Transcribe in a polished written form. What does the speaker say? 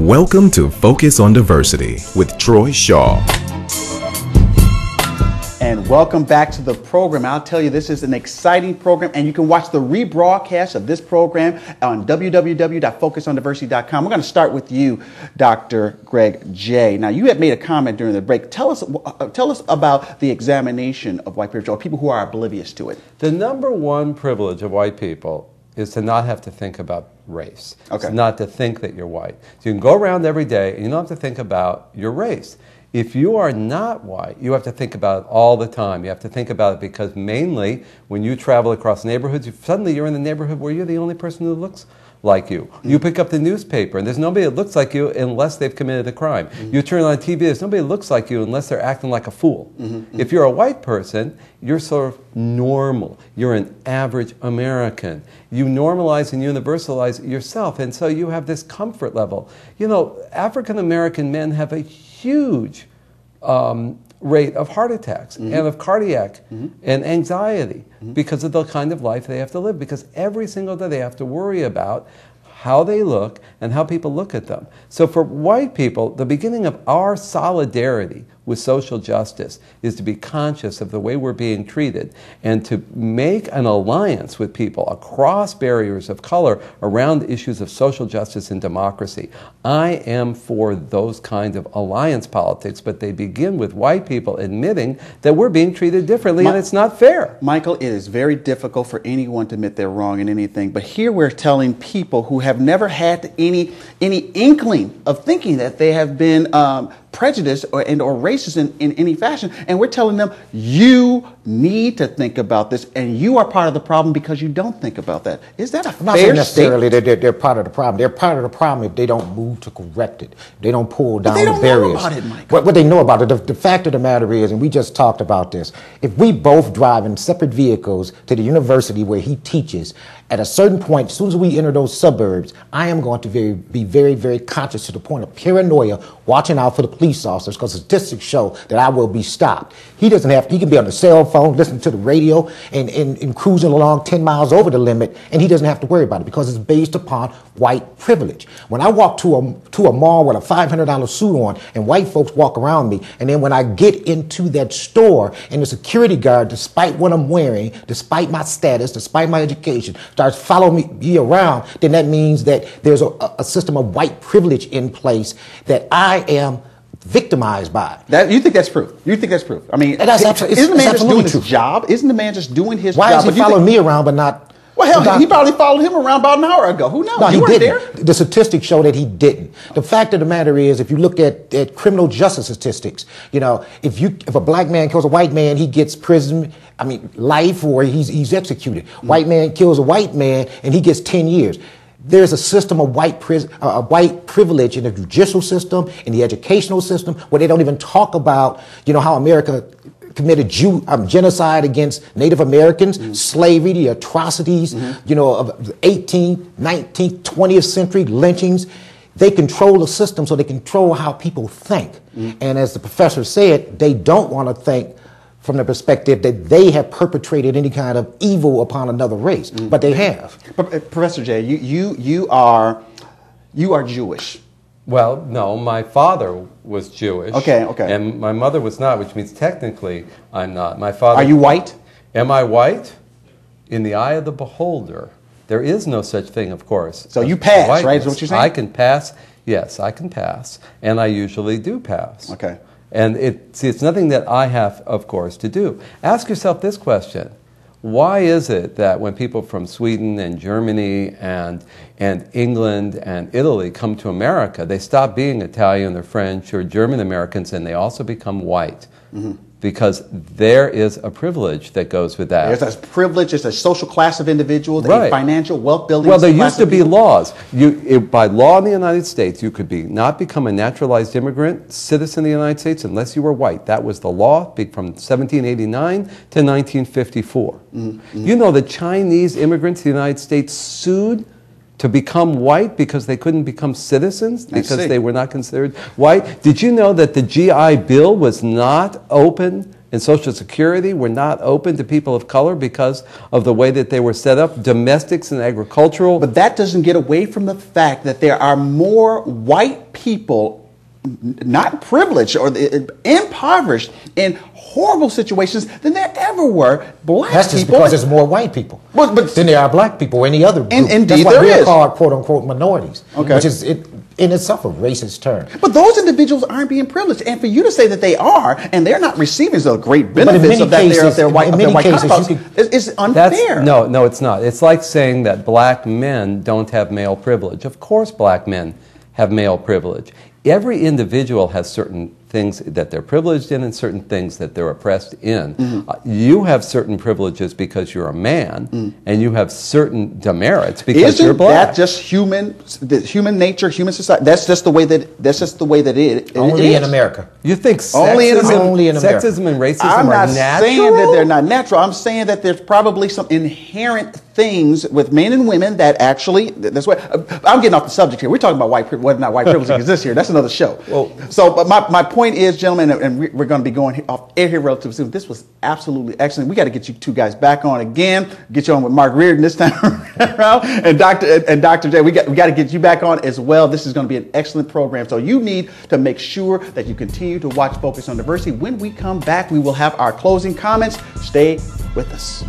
Welcome to Focus on Diversity with Troy Shaw. And welcome back to the program. I'll tell you, this is an exciting program, and you can watch the rebroadcast of this program on www.focusondiversity.com. We're going to start with you, Dr. Greg J. Now, you had made a comment during the break. Tell us about the examination of white privilege, or people who are oblivious to it. The number one privilege of white people is to not have to think about race. Okay. It's not to think that you're white. So you can go around every day and you don't have to think about your race. If you are not white, you have to think about it all the time. You have to think about it because mainly when you travel across neighborhoods, suddenly you're in the neighborhood where you're the only person who looks like you. You pick up the newspaper and there's nobody that looks like you unless they've committed a crime. You turn on TV, there's nobody that looks like you unless they're acting like a fool. If you're a white person, you're sort of normal. You're an average American. You normalize and universalize yourself, and so you have this comfort level. You know, African American men have a huge rate of heart attacks and of cardiac and anxiety because of the kind of life they have to live, because every single day they have to worry about how they look and how people look at them. So for white people, the beginning of our solidarity with social justice is to be conscious of the way we're being treated and to make an alliance with people across barriers of color around issues of social justice and democracy. I am for those kinds of alliance politics, but they begin with white people admitting that we're being treated differently and it's not fair. Michael, it is very difficult for anyone to admit they're wrong in anything, but here we're telling people who have never had any inkling of thinking that they have been prejudiced or racist in any fashion, and we're telling them you need to think about this, and you are part of the problem because you don't think about that. Is that a fair not necessarily that they're part of the problem. They're part of the problem if they don't move to correct it. They don't pull down the barriers. They don't know about it, Michael. What they know about it, the fact of the matter is, and we just talked about this, if we both drive in separate vehicles to the university where he teaches, at a certain point, as soon as we enter those suburbs, I am going to be very, very conscious to the point of paranoia, watching out for the police officers, because statistics show that I will be stopped. He doesn't have to, he can be on the cell phone, listening to the radio, and cruising along 10 miles over the limit, and he doesn't have to worry about it because it's based upon white privilege. When I walk to a mall with a $500 suit on, and white folks walk around me, and then when I get into that store, and the security guard, despite what I'm wearing, despite my status, despite my education, starts following me around, then that means that there's a system of white privilege in place that I am victimized by. You think that's proof? You think that's proof? I mean, isn't the man just doing his job? Isn't the man just doing his job? Why is he following me around but not? Well, hell, he probably followed him around about an hour ago. Who knows? No, he weren't didn't. there. The statistics show that he didn't. The fact of the matter is, if you look at criminal justice statistics, you know, if a black man kills a white man, he gets prison, life, or he's executed. White man kills a white man, and he gets 10 years. There's a system of white privilege in the judicial system, in the educational system, where they don't even talk about, you know, how America committed genocide against Native Americans, slavery, the atrocities, you know, of the 18th, 19th, 20th century lynchings. They control the system, so they control how people think. And as the professor said, they don't want to think from the perspective that they have perpetrated any kind of evil upon another race, but they have. Professor J, you are Jewish. Well, no, my father was Jewish. Okay. And my mother was not, which means technically I'm not. My father. Are you white? Am I white? In the eye of the beholder. There is no such thing, of course. So you pass, whiteness. right? Is what you're saying? I can pass. Yes, I can pass. And I usually do pass. Okay. And it's nothing that I have, of course, to do. Ask yourself this question. Why is it that when people from Sweden and Germany and England and Italy come to America, they stop being Italian or French or German Americans and they also become white? Because there is a privilege that goes with that. There's a privilege, there's a social class of individuals, right. A financial wealth building. Well, there used to be laws. By law in the United States, you could not become a naturalized immigrant, citizen of the United States, unless you were white. That was the law from 1789 to 1954. You know, the Chinese immigrants to the United States sued to become white because they couldn't become citizens because they were not considered white. Did you know that the GI Bill was not open in Social Security were not open to people of color because of the way that they were set up, domestics and agricultural. But that doesn't get away from the fact that there are more white people, not privileged or impoverished, in horrible situations than there ever were black That's just people. because there's more white people But than there are black people or any other group. Indeed, That's why there we're is. called quote unquote minorities, Okay. which is in itself a racist term. But those individuals aren't being privileged, and for you to say that they are, and they're not receiving the great benefits of that, they're white, in many cases, it's unfair. No, it's not. It's like saying that black men don't have male privilege. Of course, black men have male privilege. Every individual has certain things that they're privileged in and certain things that they're oppressed in. You have certain privileges because you're a man, and you have certain demerits because you're Isn't black. that just human nature, human society? That's just the way that it Only is. in America. You think Only in America. sexism and racism I'm are not natural? saying that they're not natural. I'm saying that there's probably some inherent things with men and women that actually, that's what, I'm getting off the subject here. We're talking about white privilege, whether or not white privilege exists here. That's another show. But my point is, gentlemen, and we're going to be going off air here relatively soon. This was absolutely excellent. We got to get you two guys back on again. Get you on with Mark Reardon this time around, and Dr. J. We got to get you back on as well. This is going to be an excellent program. So you need to make sure that you continue to watch Focus on Diversity. When we come back, we will have our closing comments. Stay with us.